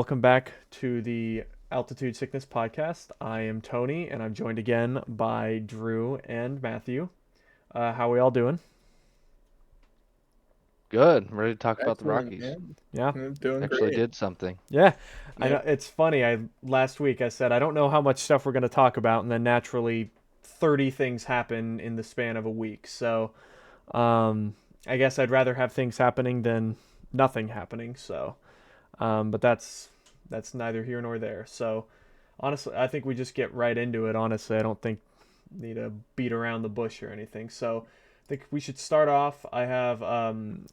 welcome back to the Altitude Sickness Podcast. I am Tony, and I'm joined again by Drew and Matthew. How are we all doing? Good. I'm ready to talk about the Excellent, Rockies. man. Yeah, I'm doing Actually great. did something. yeah. I know Yep. it's funny. I last week I said I don't know how much stuff we're going to talk about, and then naturally, 30 things happen in the span of a week. So, um, I guess I'd rather have things happening than nothing happening. So, but that's neither here nor there. So, honestly, I think we just get right into it. Honestly, I don't think need to beat around the bush or anything. So I think we should start off. I have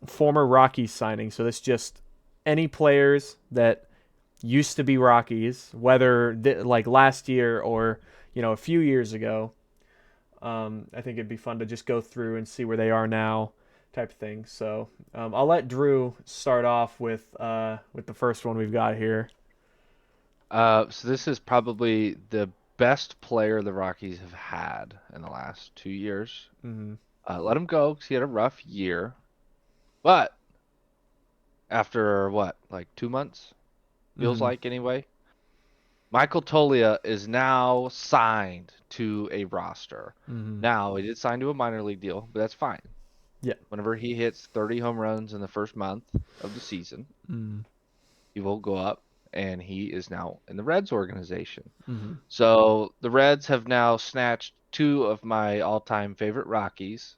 former Rockies signing. So this just any players that used to be Rockies, whether like last year or a few years ago. I think it'd be fun to just go through and see where they are now, type of thing. So I'll let Drew start off with the first one we've got here. So this is probably the best player the Rockies have had in the last 2 years. Mm-hmm. Let him go because he had a rough year. But after what, like 2 months? Feels Mm-hmm. like anyway. Michael Tolia is now signed to a roster. Mm-hmm. Now, he did sign to a minor league deal, but that's fine. Yeah. Whenever he hits 30 home runs in the first month of the season, Mm-hmm. he will go up, and he is now in the Reds organization. Mm-hmm. So the Reds have now snatched two of my all-time favorite Rockies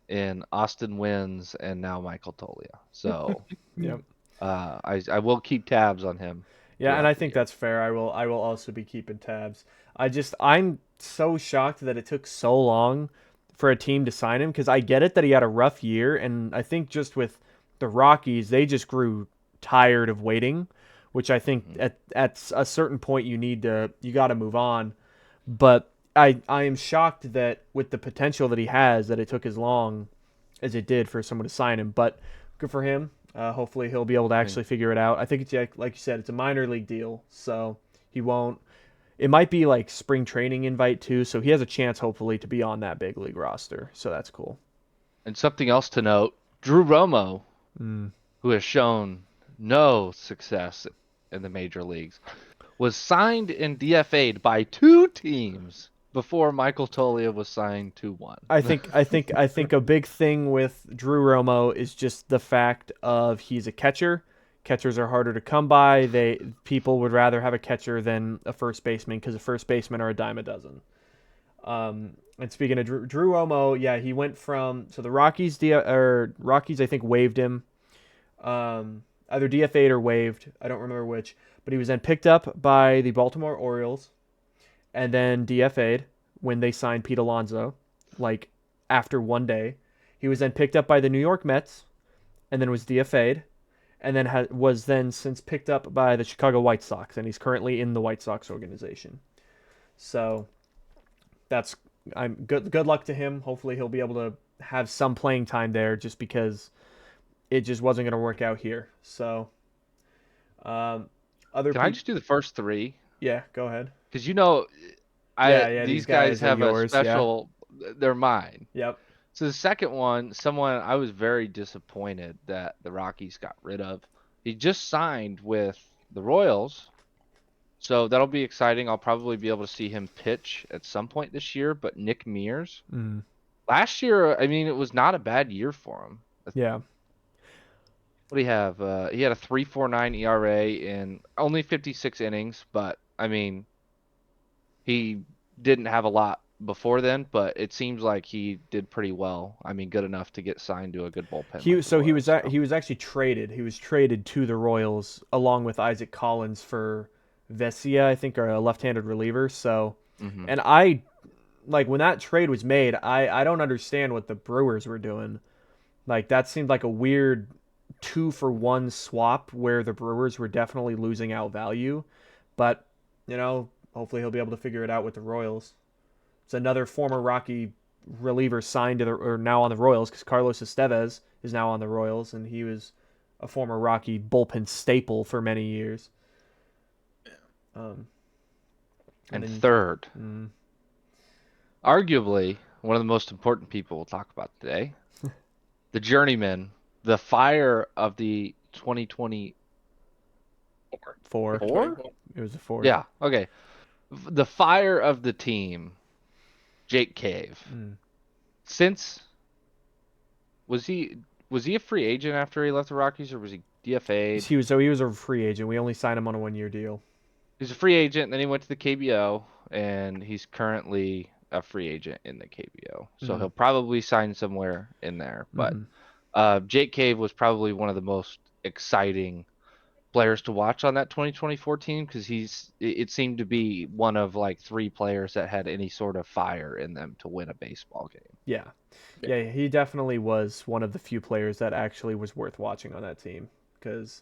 in Austin Wins and now Michael Tolia. So Yep. I will keep tabs on him Yeah, and I throughout the think year. that's fair. I will also be keeping tabs. I'm so shocked that it took so long for a team to sign him because I get it that he had a rough year, and I think just with the Rockies, they just grew tired of waiting, which I think Mhm. at a certain point you got to move on. But I am shocked that with the potential that he has that it took as long as it did for someone to sign him. But good for him. Hopefully he'll be able to I mean, actually figure it out. I think it's like you said, it's a minor league deal, so he won't. It might be like spring training invite too, so he has a chance hopefully to be on that big league roster. So that's cool. and something else to note, Drew Romo, Mm. who has shown no success in the major leagues, was signed and DFA'd by two teams before Michael Tolia was signed to one. I think a big thing with Drew Romo is just the fact of he's a catcher. Catchers are harder to come by. They People would rather have a catcher than a first baseman because a first baseman are a dime a dozen. And speaking of Drew Romo, yeah, he went from so the Rockies I think waived him, either DFA'd or waived. I don't remember which, but he was then picked up by the Baltimore Orioles and then DFA'd when they signed Pete Alonso, like after one day. He was then picked up by the New York Mets and then was DFA'd and then was then since picked up by the Chicago White Sox and he's currently in the White Sox organization. So that's I'm good luck to him. Hopefully he'll be able to have some playing time there just because it just wasn't going to work out here. So um, other Can I people, just do the first three? yeah, go ahead. Because Yeah, yeah, these these guys guys are have a yours. Yeah, special. They're mine. yep. So the second one, someone I was very disappointed that the Rockies got rid of. He just signed with the Royals, so that'll be exciting. I'll probably be able to see him pitch at some point this year. But Nick Mears, Mm, last year, I mean, it was not a bad year for him. yeah. What do you have? He had a 3.49 ERA in only 56 innings, but I mean, he didn't have a lot before then, but it seems like he did pretty well. I mean, good enough to get signed to a good bullpen He like the so he was Royals. So, he was actually traded. He was traded to the Royals along with Isaac Collins for Vesia, I think, or a left-handed reliever. So, hmm and I like when that trade was made, I don't understand what the Brewers were doing. Like that seemed like a weird 2-for-1 swap where the Brewers were definitely losing out value, but hopefully he'll be able to figure it out with the Royals. It's another former Rocky reliever signed to the or now on the Royals because Carlos Estevez is now on the Royals and he was a former Rocky bullpen staple for many years. Um, and and then third, mm, arguably one of the most important people we'll talk about today, the journeyman, the fire of the 2025 Four. for Four? 24. It was a fourth. Yeah. Okay. The fire of the team, Jake Cave. Mm. Since was he a free agent after he left the Rockies, or was he DFA'd? He was a free agent. We only signed him on a 1 year deal. He's a free agent, and then he went to the KBO, and he's currently a free agent in the KBO. So Mm-hmm. he'll probably sign somewhere in there. But Mm-hmm. Jake Cave was probably one of the most exciting players to watch on that 2024 team because it seemed to be one of like three players that had any sort of fire in them to win a baseball game. Yeah. Yeah. Yeah, he definitely was one of the few players that actually was worth watching on that team because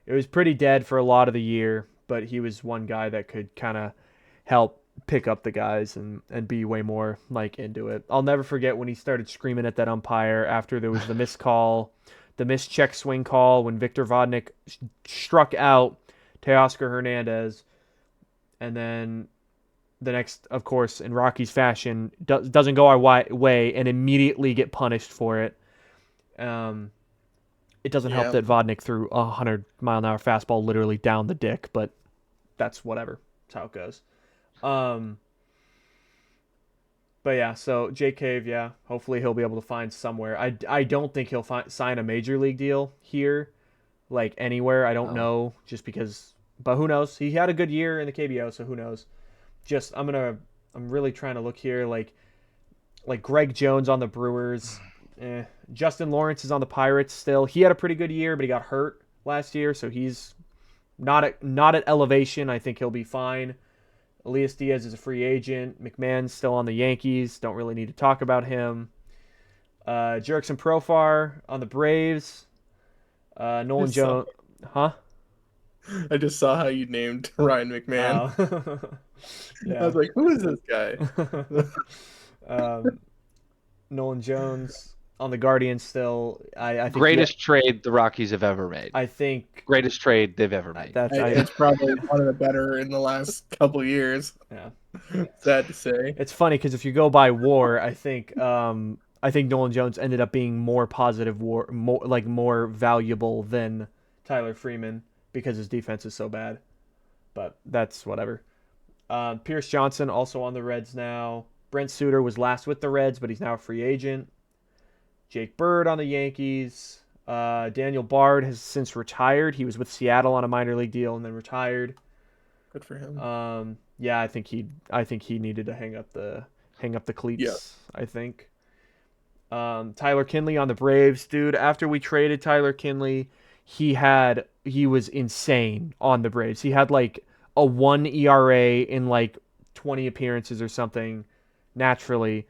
it was pretty dead for a lot of the year, but he was one guy that could kind of help pick up the guys and be way more like into it. I'll never forget when he started screaming at that umpire after there was the missed call, the missed check swing call when Victor Vodnik struck out Teoscar Hernandez, and then the next, of course, in Rockies fashion, doesn't go our way and immediately get punished for it. Um, it doesn't help Yeah. that Vodnik threw a 100-mile-an-hour fastball literally down the dick, but that's whatever. That's how it goes. Um, but yeah, so Jake Cave, yeah, hopefully he'll be able to find somewhere. I don't think he'll sign a major league deal here, like anywhere. I don't Oh. know, just because. But who knows? He had a good year in the KBO, so who knows? Just I'm really trying to look here, like Greg Jones on the Brewers. Justin Lawrence is on the Pirates still. He had a pretty good year, but he got hurt last year, so he's not at elevation. I think he'll be fine. Elias Diaz is a free agent. McMahon's still on the Yankees. Don't really need to talk about him. Jurickson Profar on the Braves. Nolan Just saw, Jones. Huh? I just saw how you named Ryan McMahon. Oh. I Yeah. was like, who is this guy? um, Nolan Jones on the Guardians still. I think Greatest trade the Rockies have ever made. I think Greatest trade they've ever made. that's It's probably one of the better in the last couple of years. yeah. Sad to say. It's funny because if you go by WAR, I think Nolan Jones ended up being more positive WAR, more valuable than Tyler Freeman because his defense is so bad. But that's whatever. Pierce Johnson also on the Reds now. Brent Suter was last with the Reds, but he's now a free agent. Jake Bird on the Yankees. Daniel Bard has since retired. He was with Seattle on a minor league deal and then retired. Good for him. Yeah, I think he needed to hang up the cleats. Yeah. I think. Tyler Kinley on the Braves, dude. After we traded Tyler Kinley, he was insane on the Braves. He had like a 1 ERA in like 20 appearances or something naturally,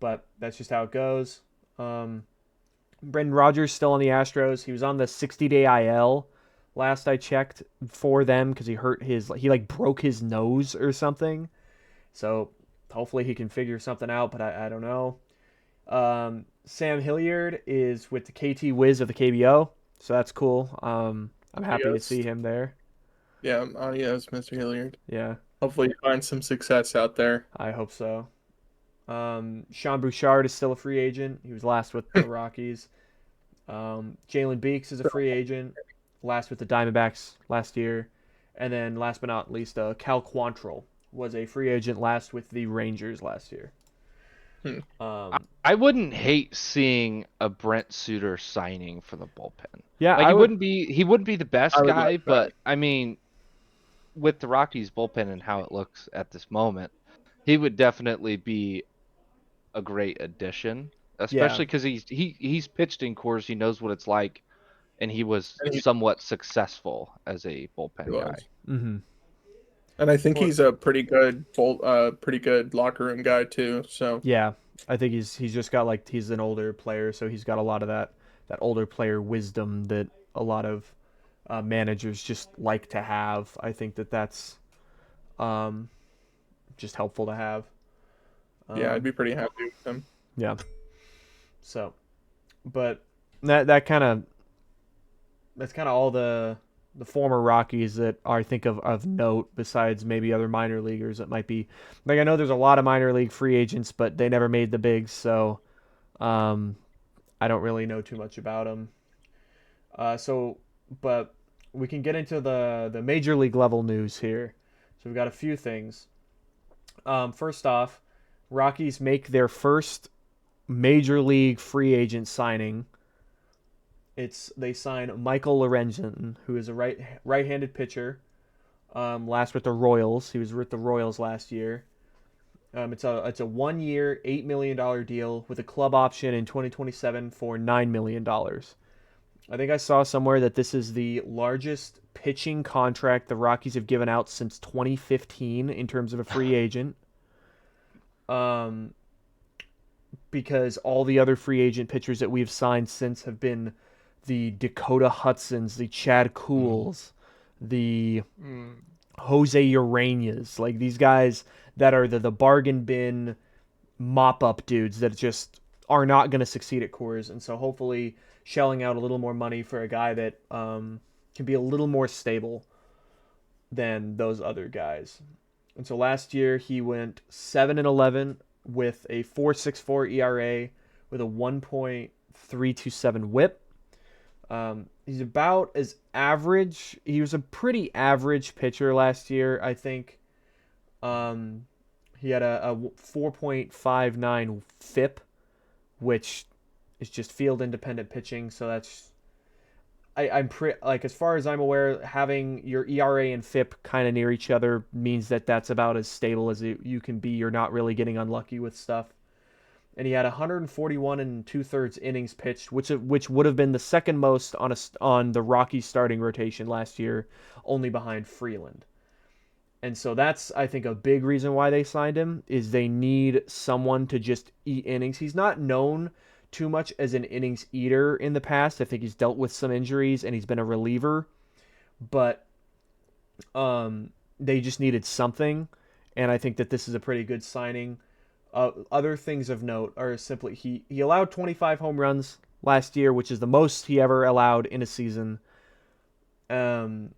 but that's just how it goes. Brendan Rodgers still on the Astros. He was on the 60-day IL last I checked for them because he like broke his nose or something. So hopefully he can figure something out, but I don't know. Sam Hilliard is with the KT Wiz of the KBO, so that's cool. I'm happy to see him there. Yeah, adios, Mr. Hilliard. Yeah, Hopefully you find some success out there. I hope so. Sean Bouchard is still a free agent. He was last with the Rockies. Jalen Beeks is a free agent, last with the Diamondbacks last year. And then last but not least, Cal Quantrill was a free agent last with the Rangers last year. I wouldn't hate seeing a Brent Suter signing for the bullpen. Yeah, Like I would. he wouldn't be the best I would guy, like that. but I mean, with the Rockies bullpen and how it looks at this moment, he would definitely be a great addition, especially because he's pitched in Coors, he knows what it's like, and he was And he somewhat successful as a bullpen guy. was. Mm-hmm. And I think he's a pretty good locker room guy too. So Yeah, I think he's just got like he's an older player, so he's got a lot of that older player wisdom that a lot of managers just like to have. I think that's just helpful to have. yeah, I'd be pretty happy with him. Yeah. So, but that's kind of all the former Rockies that I think of note, besides maybe other minor leaguers that might be like, I know there's a lot of minor league free agents, but they never made the bigs, so I don't really know too much about them. But we can get into the major league level news here. So we've got a few things. First off, Rockies make their first major league free agent signing. They sign Michael Lorenzen, who is a right-handed pitcher. Last with the Royals, he was with the Royals last year. It's a 1 year, $8 million deal with a club option in 2027 for $9 million. I think I saw somewhere that this is the largest pitching contract the Rockies have given out since 2015 in terms of a free agent. Because all the other free agent pitchers that we've signed since have been the Dakota Hudsons, the Chad Cools, the Jose Ureñas, like these guys that are the bargain bin mop up dudes that just are not going to succeed at Coors, and so hopefully shelling out a little more money for a guy that can be a little more stable than those other guys. And so last year he went 7-11 with a 4.64 ERA with a 1.327 WHIP. He's about as average. He was a pretty average pitcher last year, I think. He had a 4.59 FIP, which is just field independent pitching. So that's I'm pretty like, as far as I'm aware, having your ERA and FIP kind of near each other means that that's about as stable as you can be. You're not really getting unlucky with stuff. And he had 141 and 2/3 innings pitched, which would have been the second most on the Rockies starting rotation last year, only behind Freeland. And so that's, I think, a big reason why they signed him, is they need someone to just eat innings. He's not known too much as an innings eater in the past. I think he's dealt with some injuries and he's been a reliever, but they just needed something, and I think that this is a pretty good signing. Other things of note are simply he allowed 25 home runs last year, which is the most he ever allowed in a season. And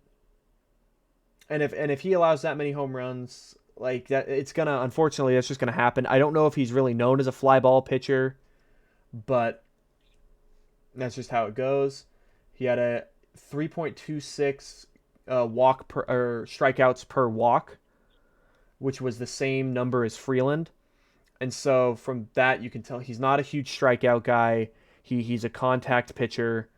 if he allows that many home runs, like that, unfortunately that's just gonna happen. I don't know if he's really known as a fly ball pitcher, but that's just how it goes. He had a 3.26 walk per or strikeouts per walk, which was the same number as Freeland. And so from that you can tell he's not a huge strikeout guy. He's a contact pitcher.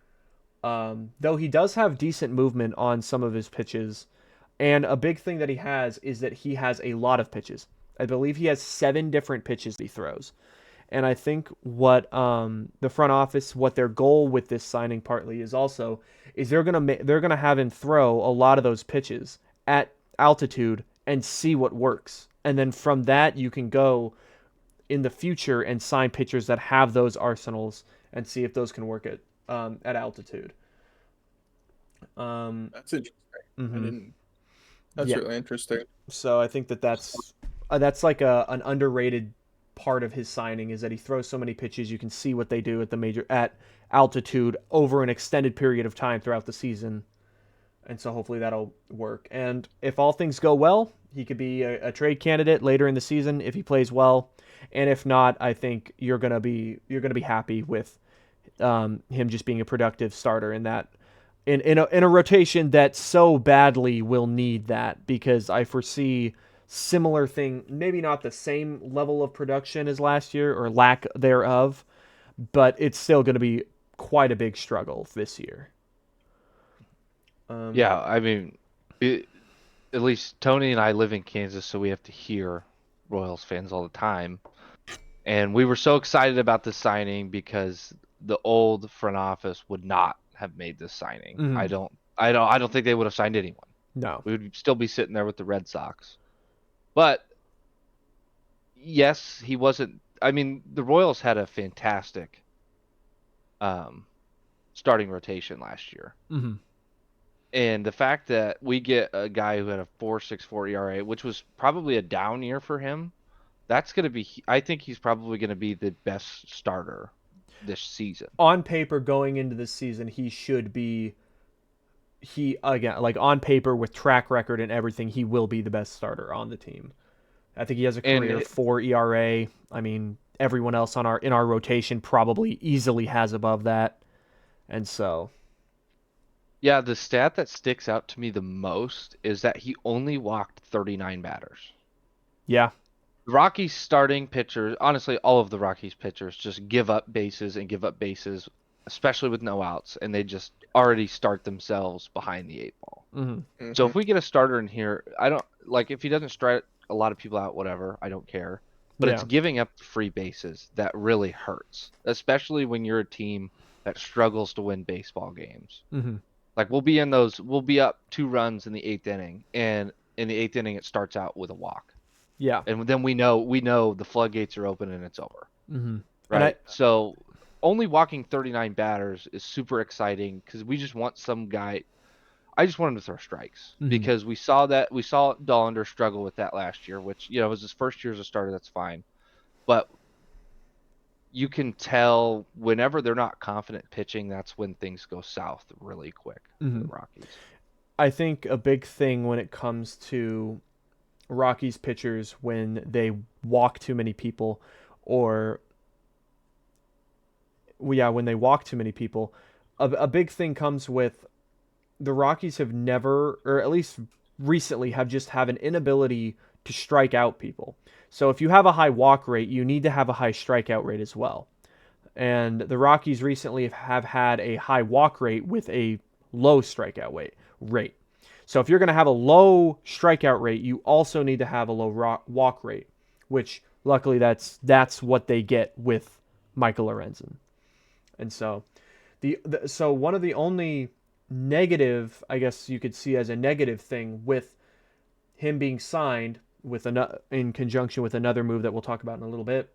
Though he does have decent movement on some of his pitches. And a big thing that he has is that he has a lot of pitches. I believe he has 7 different pitches he throws. And I think what the front office, what their goal with this signing partly is also, is they're gonna have him throw a lot of those pitches at altitude and see what works. And then from that you can go in the future and sign pitchers that have those arsenals and see if those can work at altitude. That's interesting. Mm-hmm. I didn't. That's really interesting. So I think that's like an underrated part of his signing, is that he throws so many pitches. You can see what they do at altitude over an extended period of time throughout the season, and so hopefully that'll work. And if all things go well, he could be a trade candidate later in the season if he plays well. And if not, I think you're gonna be happy with him just being a productive starter in that. In a rotation that so badly will need that, because I foresee similar thing, maybe not the same level of production as last year or lack thereof, but it's still going to be quite a big struggle this year. Yeah, I mean, at least Tony and I live in Kansas, so we have to hear Royals fans all the time. And we were so excited about this signing because the old front office would not have made this signing. Mhm. I don't think they would have signed anyone. No. We would still be sitting there with the Red Sox. But yes, he wasn't. I mean, the Royals had a fantastic starting rotation last year. Mm-hmm. And the fact that we get a guy who had a 4.64 ERA, which was probably a down year for him, that's going to be, I think he's probably going to be the best starter this season. On paper, going into this season, he should be, again, like on paper with track record and everything, he will be the best starter on the team. I think he has a career 4 ERA. I mean, everyone else in our rotation probably easily has above that. And so Yeah, the stat that sticks out to me the most is that he only walked 39 batters. Yeah. Rockies starting pitchers, honestly, all of the Rockies pitchers just give up bases and give up bases, especially with no outs, and they just already start themselves behind the eight ball. Hmm. So Hmm. if we get a starter in here, I don't like if he doesn't strike a lot of people out, whatever, I don't care. But it's Yeah. giving up free bases that really hurts, especially when you're a team that struggles to win baseball games. Hmm. Like we'll be up 2 runs in the eighth inning, and in the eighth inning it starts out with a walk, Yeah. and then we know the floodgates are open and it's over, Hmm. And right? So only walking 39 batters is super exciting because we just want some guy. I just want him to throw strikes mhm. because we saw Dollander struggle with that last year, which was his first year as a starter. That's fine, but you can tell whenever they're not confident pitching, that's when things go south really quick for the Mhm. Rockies. I think a big thing when it comes to Rockies pitchers when they walk too many people, or well, yeah, when they walk too many people, a big thing comes with the Rockies have never, or at least recently, have an inability to strike out people. So if you have a high walk rate, you need to have a high strikeout rate as well. And the Rockies recently have had a high walk rate with a low strikeout rate. So if you're going to have a low strikeout rate, you also need to have a low walk rate, which luckily that's what they get with Michael Lorenzen. And so so one of the only negative, I guess you could see as a negative thing with him being signed with in conjunction with another move that we'll talk about in a little bit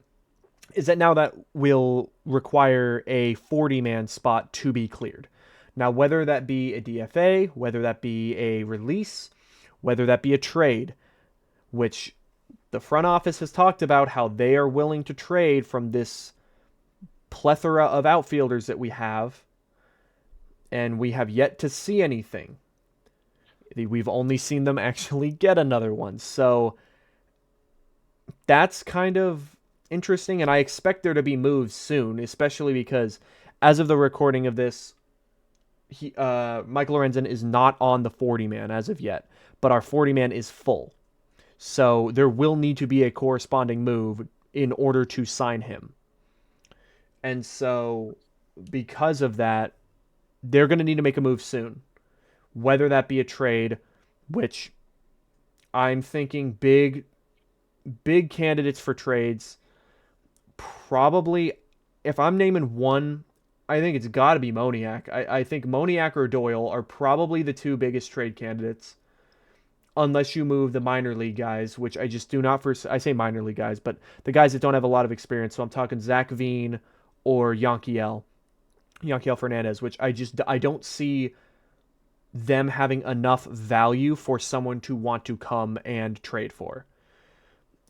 is that now that will require a 40-man spot to be cleared. Now, whether that be a DFA, whether that be a release, whether that be a trade, which the front office has talked about how they are willing to trade from this plethora of outfielders that we have, and we have yet to see anything. We've only seen them actually get another one. So that's kind of interesting, and I expect there to be moves soon, especially because as of the recording of this, Michael Lorenzen is not on the 40 man as of yet, but our 40 man is full. So there will need to be a corresponding move in order to sign him. And so because of that, they're going to need to make a move soon, whether that be a trade, which I'm thinking big candidates for trades. Probably, if I'm naming one, I think it's got to be Moniak. I think Moniak or Doyle are probably the two biggest trade candidates, unless you move the minor league guys, which I just do not. I say minor league guys, but the guys that don't have a lot of experience. So I'm talking Zach Veen or Yankiel Fernandez, which I don't see them having enough value for someone to want to come and trade for.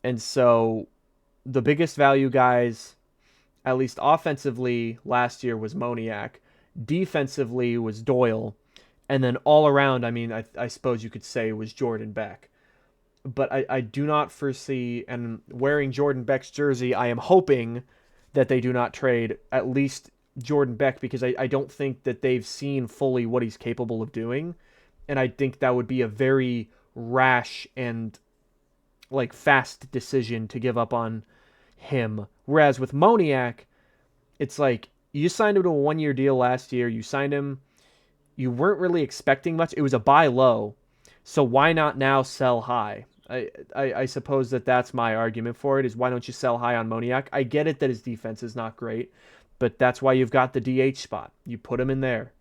And so the biggest value guys, at least offensively, last year was Moniak. Defensively was Doyle. And then all around, I mean, I suppose you could say was Jordan Beck. But I do not foresee, and wearing Jordan Beck's jersey, I am hoping that they do not trade at least Jordan Beck because I don't think that they've seen fully what he's capable of doing. And I think that would be a very rash and like fast decision to give up on him. Whereas with Moniak, it's like you signed him to a 1 year deal last year. You signed him. You weren't really expecting much. It was a buy low. So why not now sell high? I suppose that's my argument for it is why don't you sell high on Moniak? I get it that his defense is not great, but that's why you've got the DH spot. You put him in there.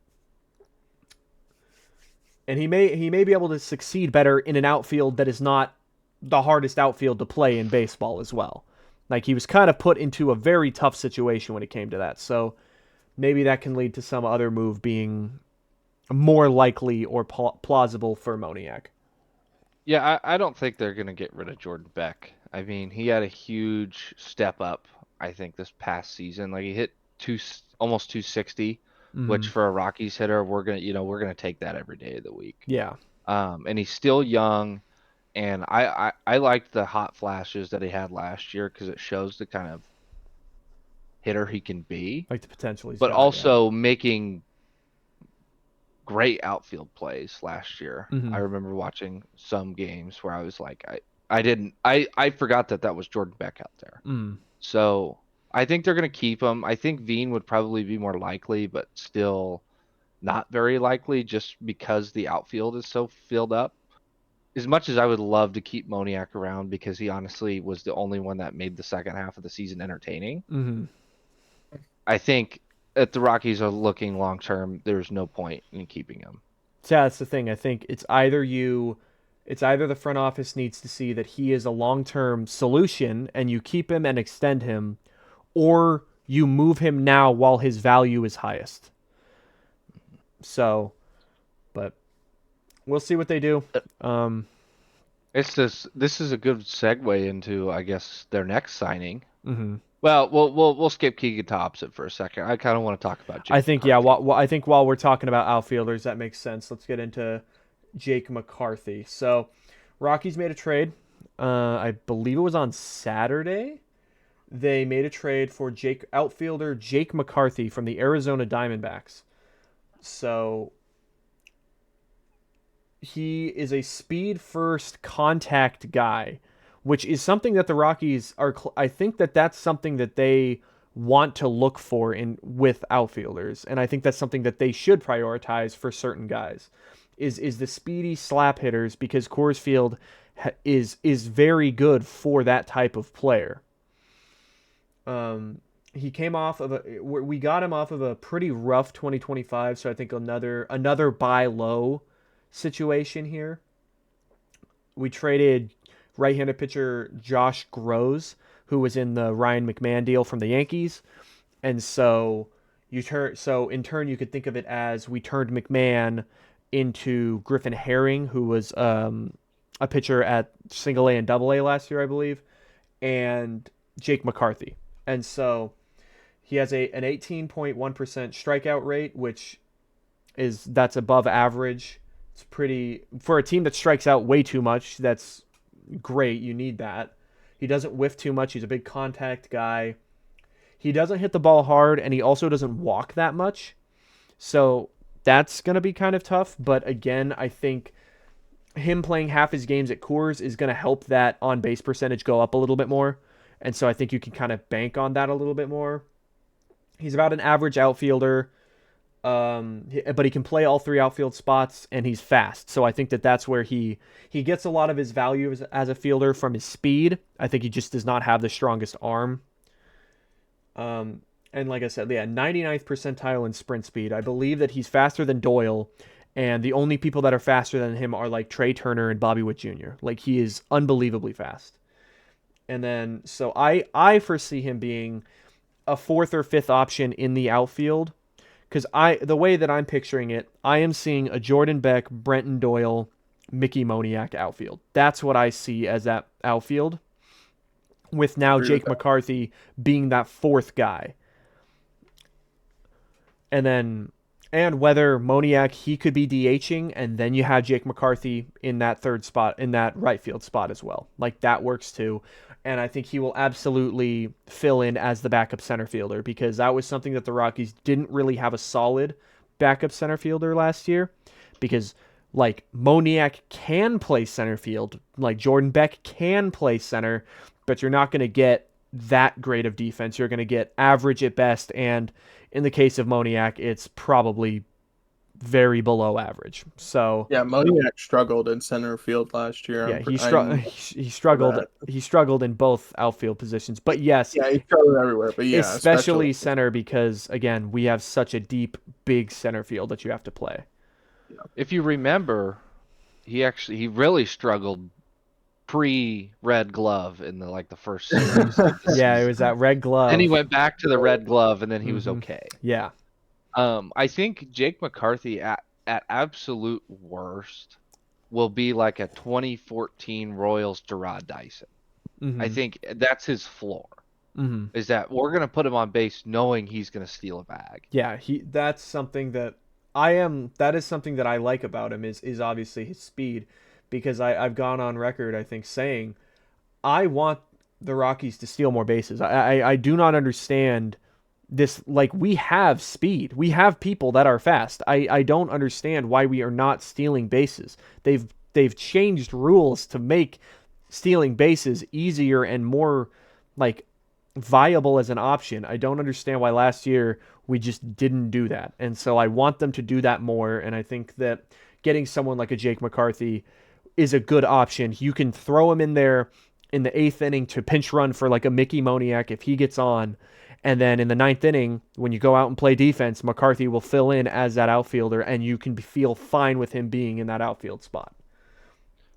And he may be able to succeed better in an outfield that is not the hardest outfield to play in baseball as well. Like he was kind of put into a very tough situation when it came to that. So maybe that can lead to some other move being more likely or plausible for Moniak. Yeah, I don't think they're gonna get rid of Jordan Beck. I mean, he had a huge step up, I think, this past season. Like he hit almost 260, which Mm-hmm. for a Rockies hitter, we're gonna take that every day of the week. Yeah. And he's still young, and I liked the hot flashes that he had last year because it shows the kind of hitter he can be, Like the potential he's but got. Yeah. also making great outfield plays last year. I Mm-hmm. remember watching some games where I was like, I forgot that was Jordan Beck out there. Mm. So I think they're going to keep him. I think Veen would probably be more likely, but still not very likely just because the outfield is so filled up. As much as I would love to keep Moniak around because he honestly was the only one that made the second half of the season entertaining, Mm-hmm. I think if the Rockies are looking long term, there's no point in keeping him. So yeah, that's the thing. I think it's either the front office needs to see that he is a long-term solution and you keep him and extend him, or you move him now while his value is highest. So, but we'll see what they do. Um, It's just this is a good segue into I guess their next signing. mhm. Well, we'll skip Keegan Thompson for a second. I kind of want to talk about I Jake think yeah. McCarthy. I think while we're talking about outfielders, that makes sense. Let's get into Jake McCarthy. So, Rockies made a trade. I believe it was on Saturday. They made a trade for Jake outfielder Jake McCarthy from the Arizona Diamondbacks. So he is a speed first contact guy, which is something that the Rockies are. I think that that's something that they want to look for in with outfielders, and I think that's something that they should prioritize for certain guys. Is the speedy slap hitters because Coors Field is very good for that type of player. Um, he came off of we got him off of a pretty rough 2025, so I think another buy low situation here. We traded right-handed pitcher Josh Groves, who was in the Ryan McMahon deal from the Yankees, and so in turn you could think of it as we turned McMahon into Griffin Herring, who was a pitcher at Single A and Double A last year, I believe, and Jake McCarthy. And so he has an 18.1% strikeout rate, which that's above average. It's pretty for a team that strikes out way too much. That's great. You need that. He doesn't whiff too much. He's a big contact guy. He doesn't hit the ball hard, and he also doesn't walk that much. So that's going to be kind of tough. But again, I think him playing half his games at Coors is going to help that on base percentage go up a little bit more. And so I think you can kind of bank on that a little bit more. He's about an average outfielder, but he can play all three outfield spots, and he's fast. So I think that that's where he gets a lot of his value as a fielder from his speed. I think he just does not have the strongest arm. And like I said, yeah, 99th percentile in sprint speed. I believe that he's faster than Doyle, and the only people that are faster than him are like Trey Turner and Bobby Witt Jr. Like he is unbelievably fast. And then so I foresee him being a fourth or fifth option in the outfield because the way that I'm picturing it, I am seeing a Jordan Beck, Brenton Doyle, Mickey Moniak outfield. That's what I see as that outfield. With now Agree with Jake that. McCarthy being that fourth guy, and then and whether Moniak he could be DHing, and then you have Jake McCarthy in that third spot in that right field spot as well. Like that works too, and I think he will absolutely fill in as the backup center fielder because that was something that the Rockies didn't really have a solid backup center fielder last year because like Moniak can play center field, like Jordan Beck can play center, but you're not going to get that great of defense. You're going to get average at best, and in the case of Moniak, it's probably very below average. So Yeah, Moniak struggled in center field last year. yeah, I know he struggled that. he struggled in both outfield positions. But yes, Yeah, he struggled everywhere. But yeah, especially. especially center because again, we have such a deep, big center field that you have to play. If you remember, he really struggled pre Red Glove in the first series of the Yeah, it season. was that red Then he glove. went back to the Red Glove, and then he was Hmm. okay. Yeah. I think Jake McCarthy at absolute worst will be like a 2014 Royals Gerard Dyson. I Hmm. think that's his floor. Hmm. Is that we're gonna put him on base knowing he's gonna steal a bag. Yeah, that's something that that is something that I like about him is obviously his speed because I've gone on record I think saying I want the Rockies to steal more bases. I do not understand this, like, we have speed. We have people that are fast. I don't understand why we are not stealing bases. They've changed rules to make stealing bases easier and more like viable as an option. I don't understand why last year we just didn't do that. And so I want them to do that more, and I think that getting someone like a Jake McCarthy is a good option. You can throw him in there in the eighth inning to pinch run for like a Mickey Moniak if he gets on. And then in the ninth inning, when you go out and play defense, McCarthy will fill in as that outfielder, and you can feel fine with him being in that outfield spot.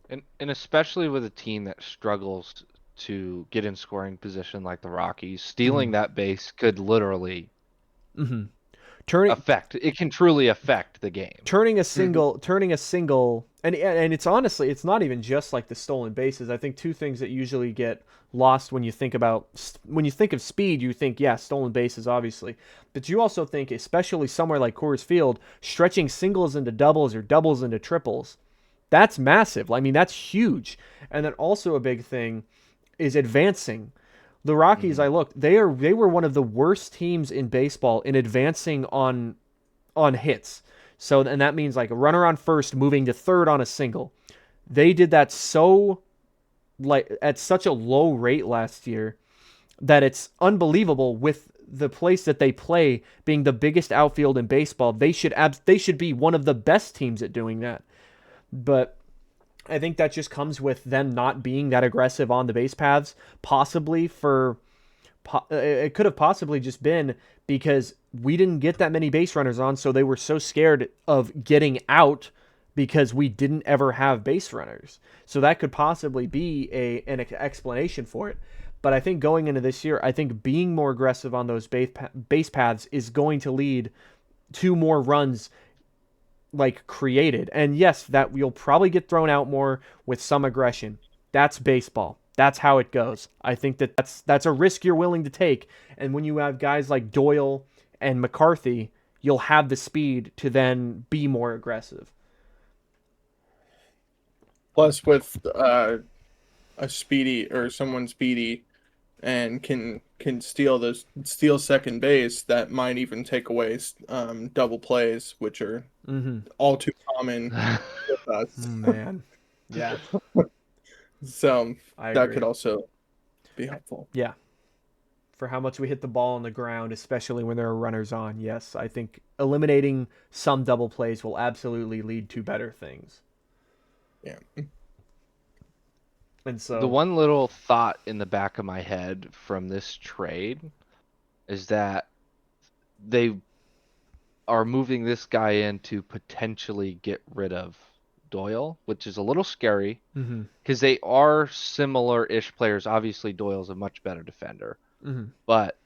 And especially with a team that struggles to get in scoring position like the Rockies, stealing Mm-hmm. that base could literally Mm-hmm. Turning it can truly affect the game. turning a single, and it's honestly, it's not even just like the stolen bases. I think two things that usually get lost when you think of speed, you think, yeah, stolen bases obviously, but you also think, especially somewhere like Coors Field, stretching singles into doubles or doubles into triples. That's massive. I mean, that's huge. And then also a big thing is advancing. The Rockies, Hmm. I looked, they were one of the worst teams in baseball in advancing on hits. So, and that means like a runner on first moving to third on a single. They did that so, like, at such a low rate last year that it's unbelievable. With the place that they play being the biggest outfield in baseball, they should be one of the best teams at doing that. But I think that just comes with them not being that aggressive on the base paths, possibly for it could have possibly just been because we didn't get that many base runners on, so they were so scared of getting out because we didn't ever have base runners. So that could possibly be an explanation for it. But I think going into this year, I think being more aggressive on those base paths is going to lead to more runs like created. And yes, that you'll probably get thrown out more with some aggression. That's baseball. That's how it goes. I think that that's a risk you're willing to take. And when you have guys like Doyle and McCarthy, you'll have the speed to then be more aggressive. Plus, with a speedy or someone speedy and can steal second base, that might even take away double plays, which are Mm-hmm. all too common with us. Man, yeah, So I that could agree. also be helpful. Yeah, for how much we hit the ball on the ground, especially when there are runners on. Yes, I think eliminating some double plays will absolutely lead to better things. Yeah. And The so, one little thought in the back of my head from this trade is that they are moving this guy in to potentially get rid of Doyle, which is a little scary mm-hmm, because they are similar-ish players. Obviously, Doyle's a much better defender, mm-hmm, but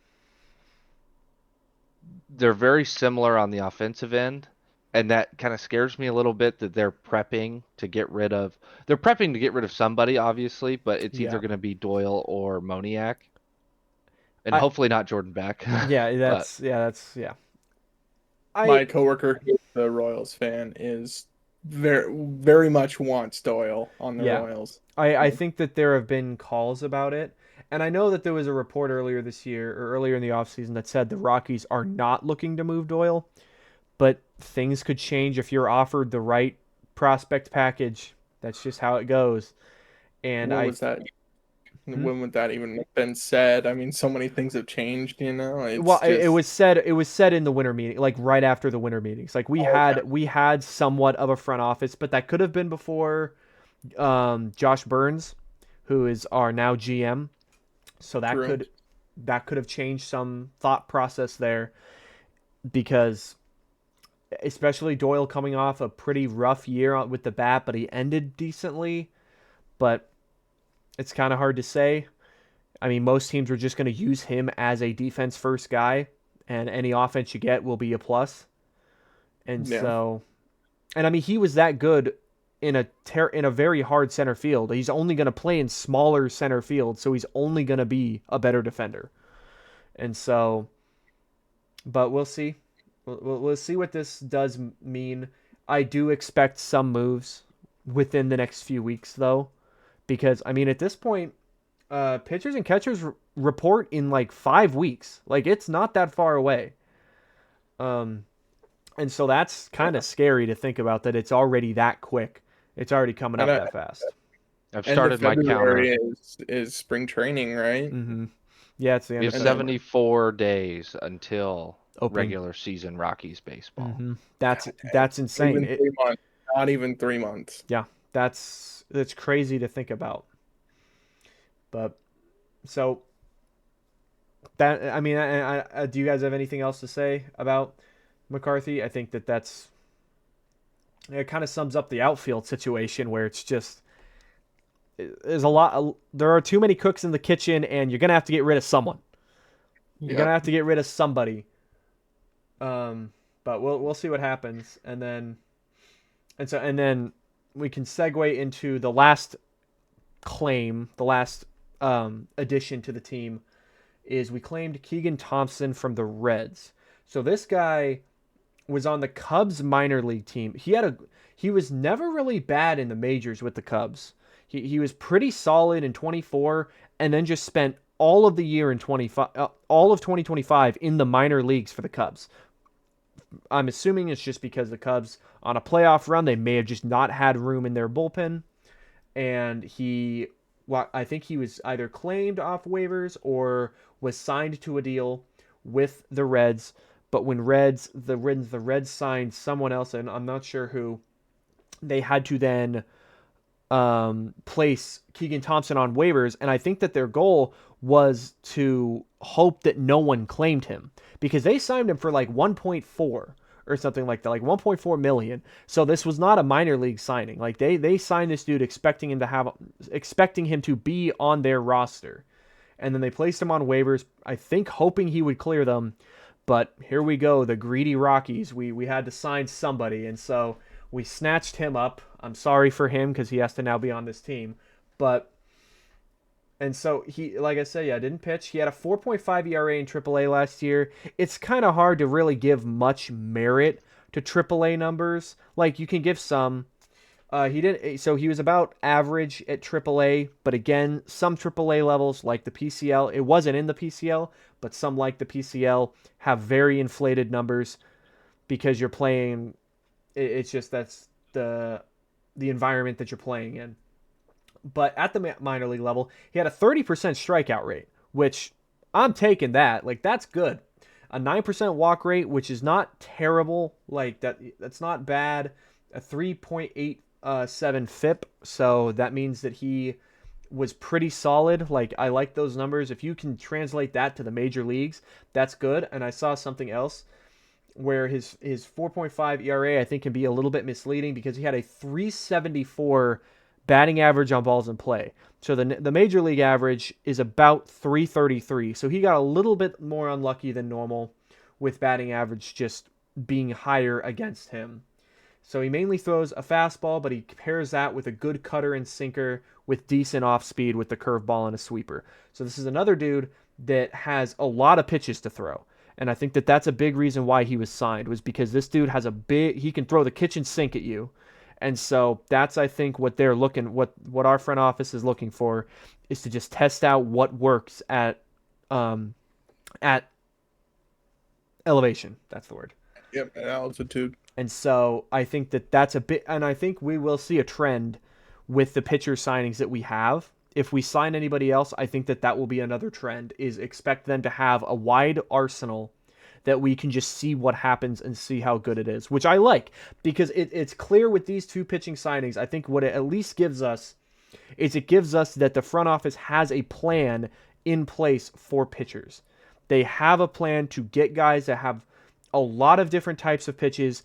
they're very similar on the offensive end, and that kind of scares me a little bit that they're prepping to get rid of somebody, obviously, but it's either yeah. going to be Doyle or Moniak, and I hopefully not Jordan Beck. Yeah, But that's yeah. I My coworker who's a Royals fan is very much wants Doyle on the yeah. Royals. I think that there have been calls about it. And I know that there was a report earlier this year or earlier in the offseason that said the Rockies are not looking to move Doyle, but things could change if you're offered the right prospect package. That's just how it goes. And When I was that? hmm? When would that even have been said? I mean, so many things have changed, you know? Well, It's it just, was said in the winter meeting, like right after the winter meetings. Like oh, okay, we had somewhat of a front office, but that could have been before Josh Burns, who is our now GM. So true. that could have changed some thought process there because especially Doyle coming off a pretty rough year with the bat, but he ended decently. But it's kind of hard to say. I mean, most teams are just going to use him as a defense first guy, and any offense you get will be a plus. And Yeah. so, and I mean, he was that good in a very hard center field. He's only going to play in smaller center field, so he's only going to be a better defender. And so, but we'll see. We'll see what this does mean. I do expect some moves within the next few weeks, though, because I mean, at this point, Pitchers and catchers report in like 5 weeks. Like it's not that far away. Um, and so that's kind of scary to think about that it's already that quick. It's already coming And up that fast. I've end of started my counter. February is spring training, right? Mm-hmm. Yeah, it's the We end have of And then February. 74 days until Opening. regular season Rockies baseball. Mm-hmm. That's God dang, that's not insane. even 3 months. Not even 3 months. Yeah, that's crazy to think about. But so that I mean, do you guys have anything else to say about McCarthy? I think that's it. Kind of sums up the outfield situation where it's just there's a lot. There are too many cooks in the kitchen, and you're gonna have to get rid of someone. You're gonna Yep. have to get rid of somebody. But we'll see what happens, and then we can segue into the last claim, the last addition to the team is we claimed Keegan Thompson from the Reds. So this guy was on the Cubs minor league team. He was never really bad in the majors with the Cubs. He was pretty solid in 24 and then just spent all of the year in 25 all of 2025 in the minor leagues for the Cubs. I'm assuming it's just because the Cubs on a playoff run, they may have just not had room in their bullpen and I think he was either claimed off waivers or was signed to a deal with the Reds. But when the Reds signed someone else, and I'm not sure who, they had to then place Keegan Thompson on waivers, and I think that their goal was to hope that no one claimed him because they signed him for like 1.4 or something like that, like 1.4 million. So this was not a minor league signing. Like they signed this dude expecting him to be on their roster, and then they placed him on waivers. I think hoping he would clear them, but here we go, the greedy Rockies. We had to sign somebody, and so we snatched him up. I'm sorry for him because he has to now be on this team. But and so he, like I said, yeah, didn't pitch. He had a 4.5 ERA in AAA last year. It's kind of hard to really give much merit to AAA numbers. Like you can give some. He didn't. So he was about average at AAA, but again, some AAA levels like the PCL, it wasn't in the PCL, but some like the PCL have very inflated numbers because you're playing. It's just that's the environment that you're playing in. But at the minor league level, he had a 30% strikeout rate, which I'm taking that. Like that's good. A 9% walk rate, which is not terrible. Like that's not bad. A 3.87 FIP, so that means that he was pretty solid. Like I like those numbers. If you can translate that to the major leagues, that's good. And I saw something else where his 4.5 ERA I think can be a little bit misleading because he had a 374 batting average on balls in play. So the major league average is about 333. So he got a little bit more unlucky than normal with batting average just being higher against him. So he mainly throws a fastball, but he pairs that with a good cutter and sinker with decent off speed with the curveball and a sweeper. So this is another dude that has a lot of pitches to throw. And I think that that's a big reason why he was signed was because this dude has he can throw the kitchen sink at you. And so that's, I think, what our front office is looking for is to just test out what works at elevation. That's the word. Yep, at altitude. And so I think that that's a bit, and I think we will see a trend with the pitcher signings that we have. If we sign anybody else, I think that will be another trend, is expect them to have a wide arsenal that we can just see what happens and see how good it is, which I like because it's clear with these two pitching signings. I think what it at least gives us is it gives us that the front office has a plan in place for pitchers. They have a plan to get guys that have a lot of different types of pitches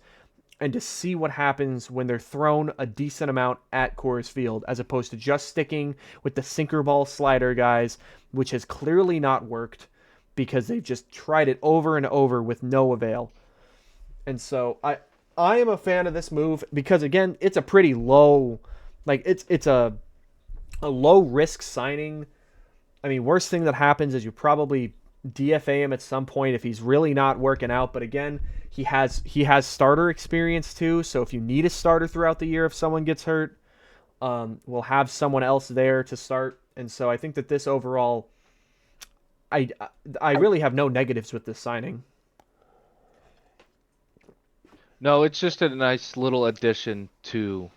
and to see what happens when they're thrown a decent amount at Coors Field as opposed to just sticking with the sinker ball slider guys, which has clearly not worked because they've just tried it over and over with no avail. And so I am a fan of this move because again, it's a pretty low, like it's a low risk signing. I mean, worst thing that happens is you probably DFA him at some point if he's really not working out. But again, he has starter experience too. So if you need a starter throughout the year, if someone gets hurt, we'll have someone else there to start And so I think that this overall, I I really have no negatives with this signing. No, it's just a nice little addition to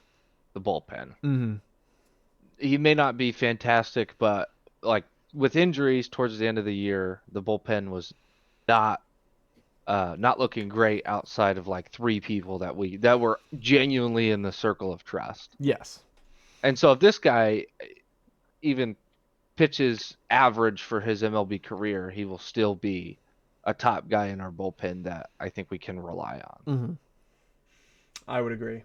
the bullpen. Mm-hmm. He may not be fantastic, but like with injuries towards the end of the year, the bullpen was not not looking great outside of like three people that were genuinely in the circle of trust. Yes. And so if this guy even pitches average for his MLB career, he will still be a top guy in our bullpen that I think we can rely on. Mm-hmm. I would agree.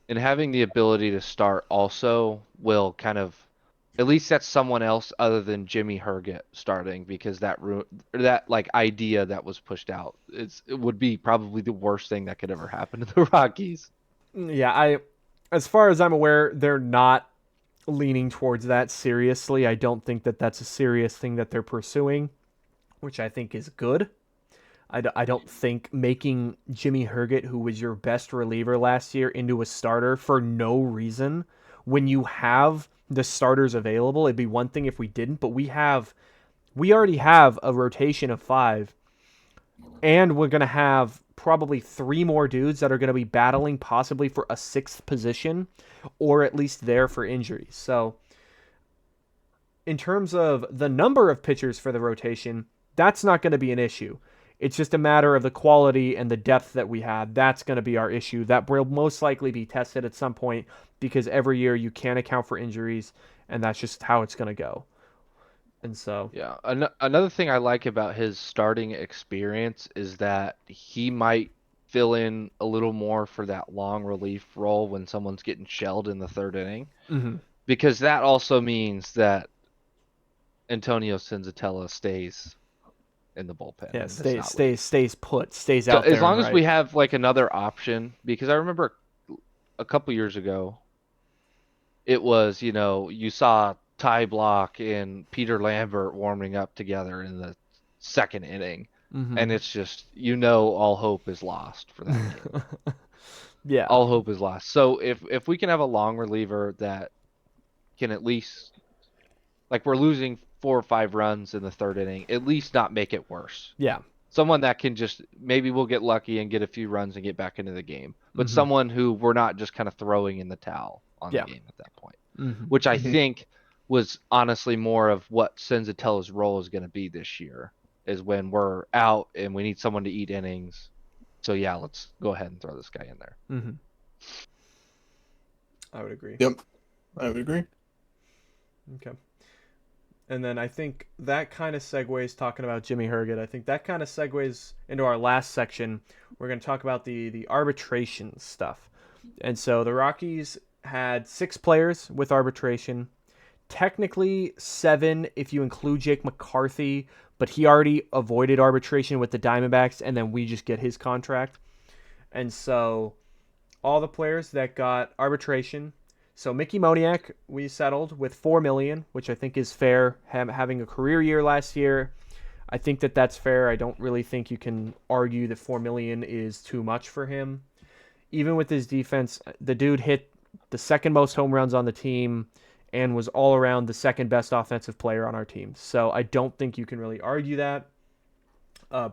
And having the ability to start also will kind of at least that's someone else other than Jimmy Herget starting because that like idea that was pushed out it would be probably the worst thing that could ever happen to the Rockies. Yeah, as far as I'm aware, they're not leaning towards that seriously. I don't think that that's a serious thing that they're pursuing, which I think is good. I don't think making Jimmy Herget, who was your best reliever last year, into a starter for no reason when you have the starters available. It'd be one thing if we didn't, but we already have a rotation of 5, and we're gonna have probably 3 more dudes that are gonna be battling possibly for a 6th position, or at least there for injuries. So in terms of the number of pitchers for the rotation, that's not going to be an issue. It's just a matter of the quality and the depth that we have. That's going to be our issue. That will most likely be tested at some point because every year you can't account for injuries, and that's just how it's going to go. And so, Yeah, another thing I like about his starting experience is that he might fill in a little more for that long relief role when someone's getting shelled in the third inning, mm-hmm. because that also means that Antonio Senzatella stays in the bullpen Yeah, and does not leave. stays put, stays So out as there and long as we right. have like another option, because I remember a couple years ago, it was, you saw Ty Block and Peter Lambert warming up together in the second inning, and Mm-hmm. it's just, all hope is lost for that kid. Yeah, All hope is lost. So if we can have a long reliever that can at least, like we're losing 4 or 5 runs in the third inning, at least not make it worse. yeah, Someone that can just maybe we'll get lucky and get a few runs and get back into the game, but mm-hmm. someone who we're not just kind of throwing in the towel on the Yeah, game at that point, mm-hmm. which I Mhm. think was honestly more of what Senzatella's role is going to be this year, is when we're out and we need someone to eat innings. So yeah, let's go ahead and throw this guy in there. Mm-hmm. I would agree. Yep, I would agree. Okay. And then I think that kind of segues, talking about Jimmy Herget, I think that kind of segues into our last section. We're going to talk about the arbitration stuff. And so the Rockies had 6 players with arbitration. Technically 7 if you include Jake McCarthy, but he already avoided arbitration with the Diamondbacks, and then we just get his contract. And so all the players that got arbitration. So Mickey Moniak, we settled with $4 million, which I think is fair. Having a career year last year, I think that that's fair. I don't really think you can argue that $4 million is too much for him. Even with his defense, the dude hit the second most home runs on the team and was all around the second best offensive player on our team. So I don't think you can really argue that.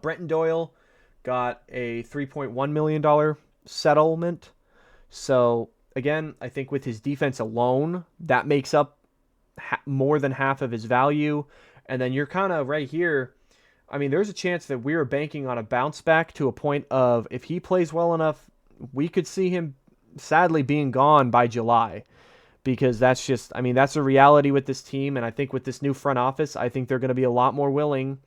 Brenton Doyle got a $3.1 million settlement. So again, I think with his defense alone, that makes up more than half of his value. And then you're kind of right here. I mean, there's a chance that we are banking on a bounce back to a point of if he plays well enough, we could see him sadly being gone by July. Because that's just, I mean, that's a reality with this team. And I think with this new front office, I think they're going to be a lot more willing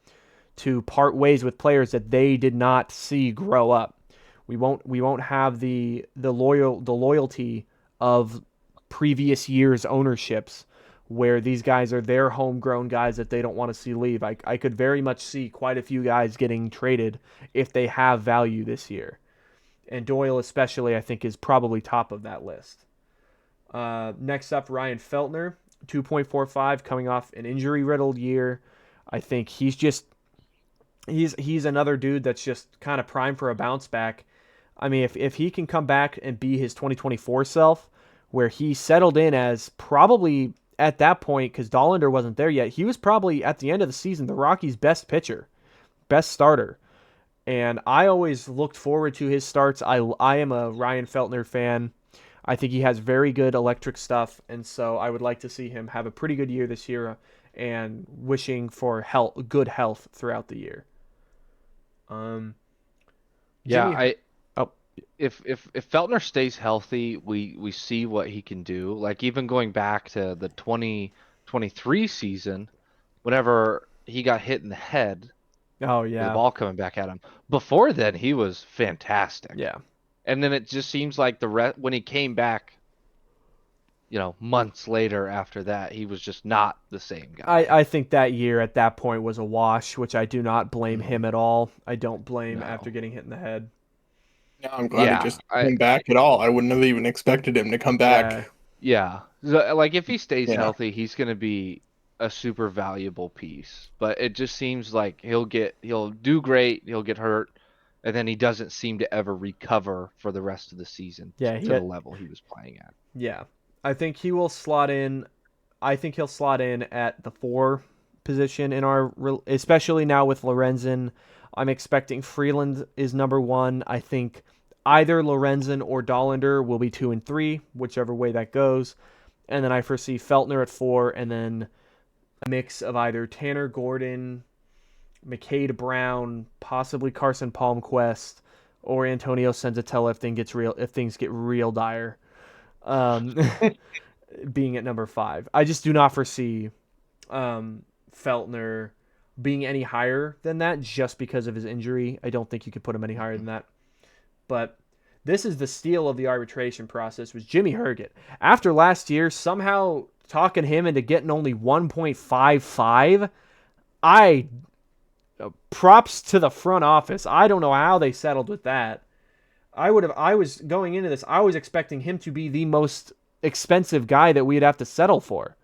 to part ways with players that they did not see grow up. We won't have the loyalty of previous years' ownerships where these guys are their homegrown guys that they don't want to see leave. I could very much see quite a few guys getting traded if they have value this year. And Doyle especially, I think, is probably top of that list. Next up, Ryan Feltner, 2.45, coming off an injury-riddled year. I think he's another dude that's just kind of primed for a bounce back. I mean, if he can come back and be his 2024 self, where he settled in as probably at that point, because Dollander wasn't there yet, he was probably at the end of the season the Rockies' best pitcher, best starter. And I always looked forward to his starts. I am a Ryan Feltner fan. I think he has very good electric stuff, and so I would like to see him have a pretty good year this year, and wishing for good health throughout the year. Um, Yeah, Jimmy, oh if Feltner stays healthy, we see what he can do. Like even going back to the 2023 season, whenever he got hit in the head oh with the yeah, ball coming back at him. Before then, he was fantastic. yeah. And then it just seems like when he came back, months later after that, he was just not the same guy. I think that year at that point was a wash, which I do not blame him Mhm. at all. I don't blame after No. getting hit in the head. No, I'm glad he Yeah, just came back at all. I wouldn't have even expected him to come back. Yeah, yeah. Like if he stays Yeah. healthy, he's gonna be a super valuable piece. But it just seems like he'll do great, he'll get hurt, and then he doesn't seem to ever recover for the rest of the season yeah, to the level he was playing at. yeah. I think he will slot in. I think he'll slot in at the 4 position in our, especially now with Lorenzen. I'm expecting Freeland is number 1. I think either Lorenzen or Dollander will be 2 and 3, whichever way that goes. And then I foresee Feltner at 4, and then a mix of either Tanner Gordon, McCade Brown, possibly Carson Palmquist, or Antonio Senzatella if things get real dire. Um, being at number 5. I just do not foresee Feltner being any higher than that just because of his injury. I don't think you could put him any higher than that. But this is the steal of the arbitration process was Jimmy Herget. After last year, somehow talking him into getting only 1.55, I props to the front office. I don't know how they settled with that. I was going into this, I was expecting him to be the most expensive guy that we'd have to settle for.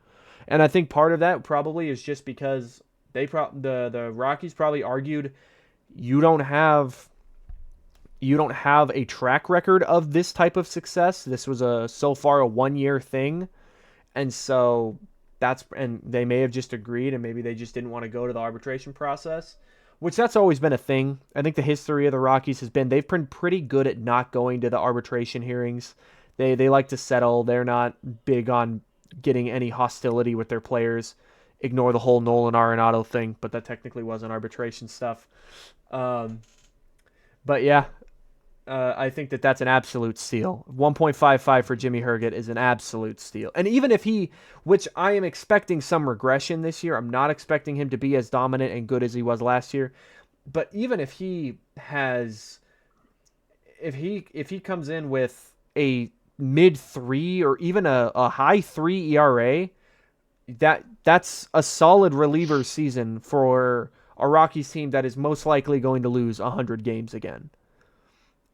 And I think part of that probably is just because the Rockies probably argued you don't have a track record of this type of success. This was so far a 1-year thing. And so and they may have just agreed and maybe they just didn't want to go to the arbitration process, which that's always been a thing. I think the history of the Rockies has been they've been pretty good at not going to the arbitration hearings. They like to settle. They're not big on getting any hostility with their players. Ignore the whole Nolan Arenado thing, but that technically wasn't arbitration stuff. Um, but yeah, I think that's an absolute steal. 1.55 for Jimmy Herget is an absolute steal. And even if which I am expecting some regression this year, I'm not expecting him to be as dominant and good as he was last year. But even if he comes in with a mid 3 or even a high 3 ERA, that's a solid reliever season for a Rockies team that is most likely going to lose 100 games again.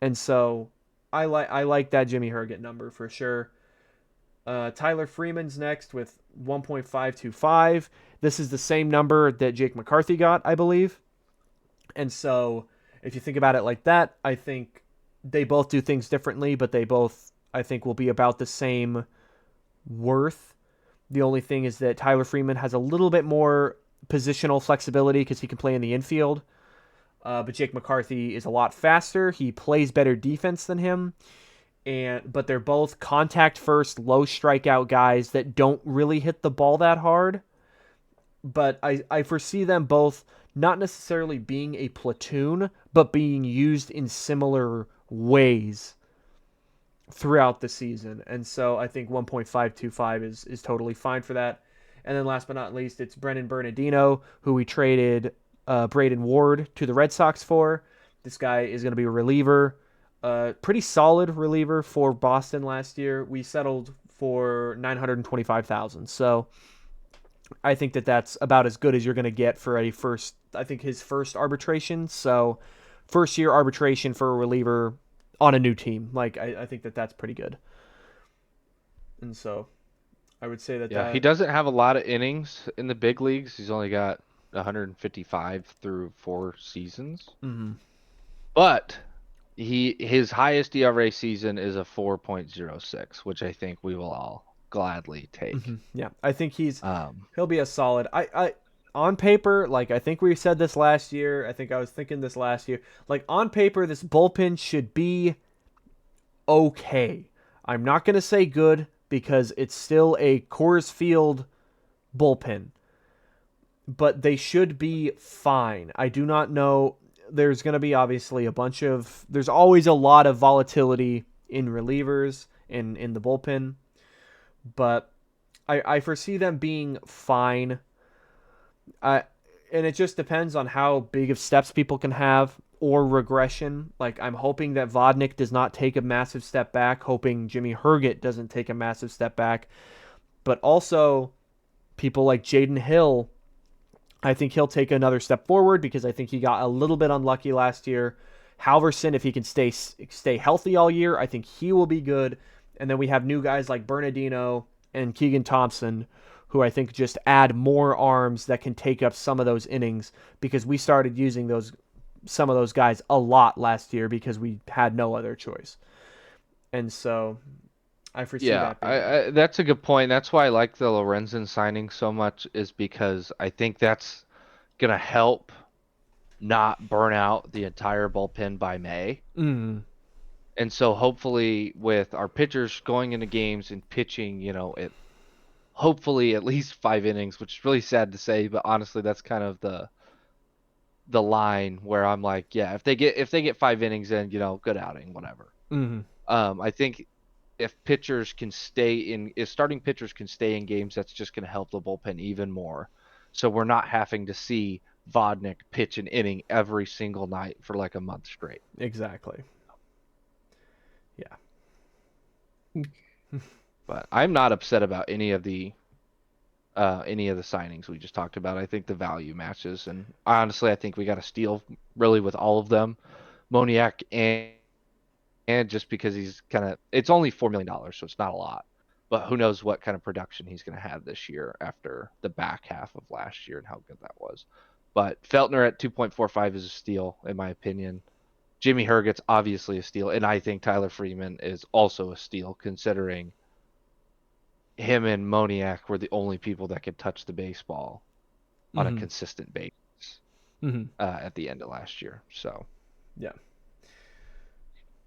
And so I like that Jimmy Herget number for sure. Tyler Freeman's next with 1.525. This is the same number that Jake McCarthy got, I believe. And so if you think about it like that, I think they both do things differently, but they both, I think, will be about the same worth. The only thing is that Tyler Freeman has a little bit more positional flexibility because he can play in the infield. But Jake McCarthy is a lot faster. He plays better defense than him. But they're both contact first, low strikeout guys that don't really hit the ball that hard. But I foresee them both not necessarily being a platoon, but being used in similar ways throughout the season. And so I think 1.525 is totally fine for that. And then last but not least, it's Brennan Bernardino, who we traded Braden Ward to the Red Sox for. This guy is going to be a reliever. Pretty solid reliever for Boston last year. We settled for $925,000. So I think that's about as good as you're going to get for his first arbitration. So first year arbitration for a reliever on a new team. Like, I think that's pretty good. And so I would say that He doesn't have a lot of innings in the big leagues. He's only got 155 through 4 seasons. Mm-hmm. But his highest ERA season is a 4.06, which I think we will all gladly take. Yeah, I think Um, he'll be a solid. I on paper, like I think we said this last year. I think I was thinking this last year. Like on paper, this bullpen should be okay. I'm not gonna say good because it's still a Coors Field bullpen, but they should be fine. I do not know. There's going to be obviously there's always a lot of volatility in relievers in the bullpen, but I foresee them being fine. And it just depends on how big of steps people can have or regression. Like I'm hoping that Vodnik does not take a massive step back, hoping Jimmy Herget doesn't take a massive step back, but also people like Jaden Hill, I think he'll take another step forward because I think he got a little bit unlucky last year. Halverson, if he can stay healthy all year, I think he will be good. And then we have new guys like Bernardino and Keegan Thompson, who I think just add more arms that can take up some of those innings because we started using some of those guys a lot last year because we had no other choice. And so I foresee yeah, that being that's a good point. That's why I like the Lorenzen signing so much, is because I think that's gonna help not burn out the entire bullpen by May. And so hopefully with our pitchers going into games and pitching, hopefully at least 5 innings, which is really sad to say, but honestly that's kind of the line where I'm like, yeah, if they get 5 innings in, good outing, whatever. I think if starting pitchers can stay in games, that's just going to help the bullpen even more. So we're not having to see Vodnik pitch an inning every single night for like a month straight. exactly. Yeah. But I'm not upset about any of the signings we just talked about. I think the value matches, and honestly, I think we got a steal really with all of them, Moniak and just because it's only $4 million, so it's not a lot. But who knows what kind of production he's going to have this year after the back half of last year and how good that was. But Feltner at 2.45 is a steal, in my opinion. Jimmy Herget's obviously a steal, and I think Tyler Freeman is also a steal, considering him and Moniak were the only people that could touch the baseball on a consistent basis at the end of last year. So, yeah.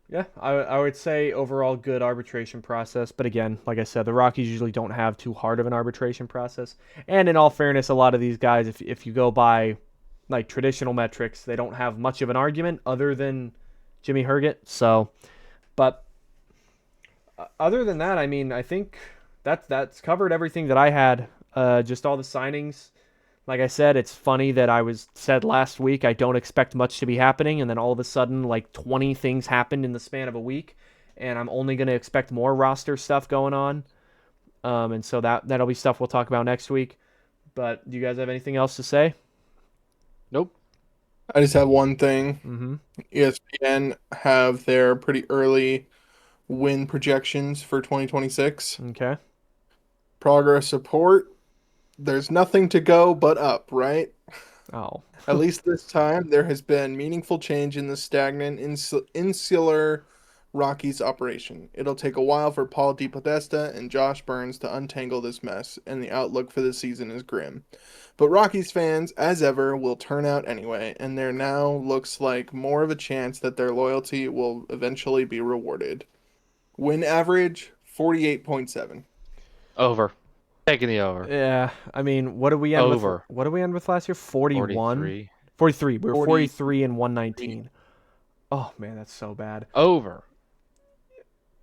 Yeah, I would say overall good arbitration process. But again, like I said, the Rockies usually don't have too hard of an arbitration process. And in all fairness, a lot of these guys, if you go by like traditional metrics, they don't have much of an argument other than Jimmy Herget. So, but other than that, I mean, I think that's covered everything that I had. Just all the signings. Like I said, it's funny that I said last week I don't expect much to be happening, and then all of a sudden, like 20 things happened in the span of a week, and I'm only going to expect more roster stuff going on. And so that'll be stuff we'll talk about next week. But do you guys have anything else to say? nope. I just have one thing. ESPN have their pretty early win projections for 2026. Okay. Progress report. There's nothing to go but up, right? Oh. At least this time, there has been meaningful change in the stagnant insular Rockies operation. It'll take a while for Paul DePodesta and Josh Burns to untangle this mess, and the outlook for the season is grim. But Rockies fans, as ever, will turn out anyway, and there now looks like more of a chance that their loyalty will eventually be rewarded. Win average, 48.7. Over. Taking the over. Yeah, I mean, what did we end with? What did we end with last year? 41? 43. We were 43 and 119. Oh man, that's so bad. Over.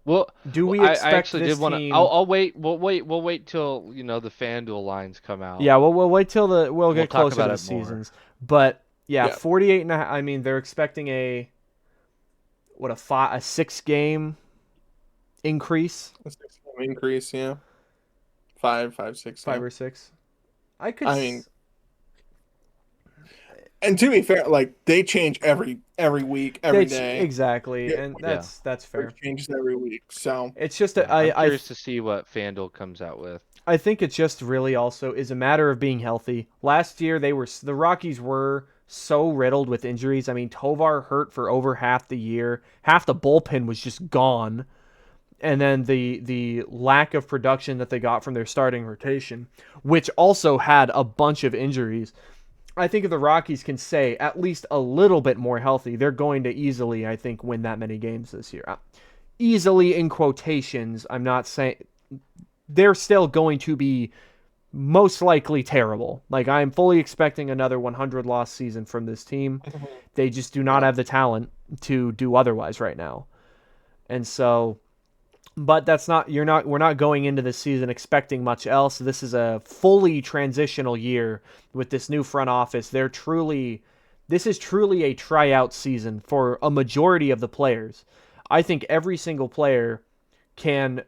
Well, do we expect I actually this did want to. team... I'll wait. We'll wait till the FanDuel lines come out. Yeah, we'll wait till we'll get talk closer to about the it more. seasons. But yeah, 48 and a half. I mean, they're expecting a 6-game increase. A 6-game increase, yeah. 5, 6. 5 or 6. I mean, and to be fair, like they change every week, every day. Exactly, and that's fair. It changes every week, so it's just I'm curious to see what FanDuel comes out with. I think it just really also is a matter of being healthy. Last year, the Rockies were so riddled with injuries. I mean, Tovar hurt for over half the year. Half the bullpen was just gone. and then the lack of production that they got from their starting rotation, which also had a bunch of injuries. I think if the Rockies can stay at least a little bit more healthy, they're going to easily, I think, win that many games this year. Easily in quotations, I'm not saying they're still going to be most likely terrible. Like, I'm fully expecting another 100 loss season from this team. They just do not Yeah. have the talent to do otherwise right now. And so, but that's not, we're not going into this season expecting much else. This is a fully transitional year with this new front office. This is truly a tryout season for a majority of the players. I think every single player can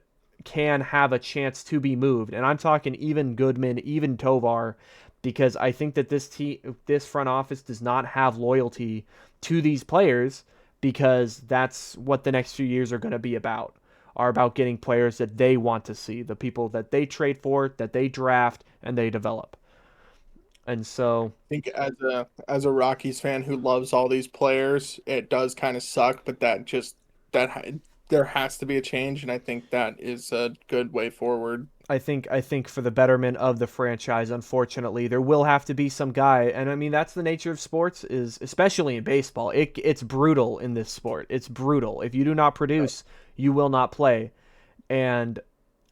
have a chance to be moved, and I'm talking even Goodman, even Tovar, because I think that this front office does not have loyalty to these players, because that's what the next few years are going to be about. Are about getting players that they want to see, the people that they trade for, that they draft, and they develop. And so, I think as a Rockies fan who loves all these players, it does kind of suck, but there has to be a change, and I think that is a good way forward. I think for the betterment of the franchise, unfortunately, there will have to be some guy, and I mean that's the nature of sports, is especially in baseball. It's brutal in this sport. It's brutal. If you do not produce, you will not play. And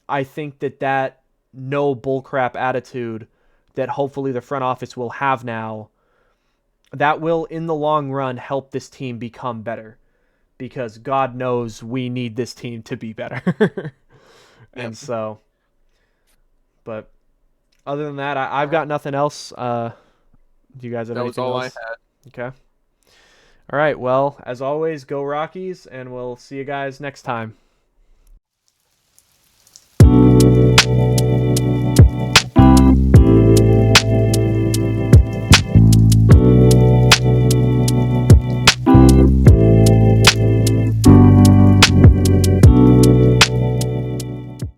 I think that no bullcrap attitude that hopefully the front office will have now, that will in the long run help this team become better, because God knows we need this team to be better. Yep. And so, but other than that, I've All right. got nothing else. Do you guys have That was anything all I else? had. Okay. All right. Well, as always, go Rockies, and we'll see you guys next time.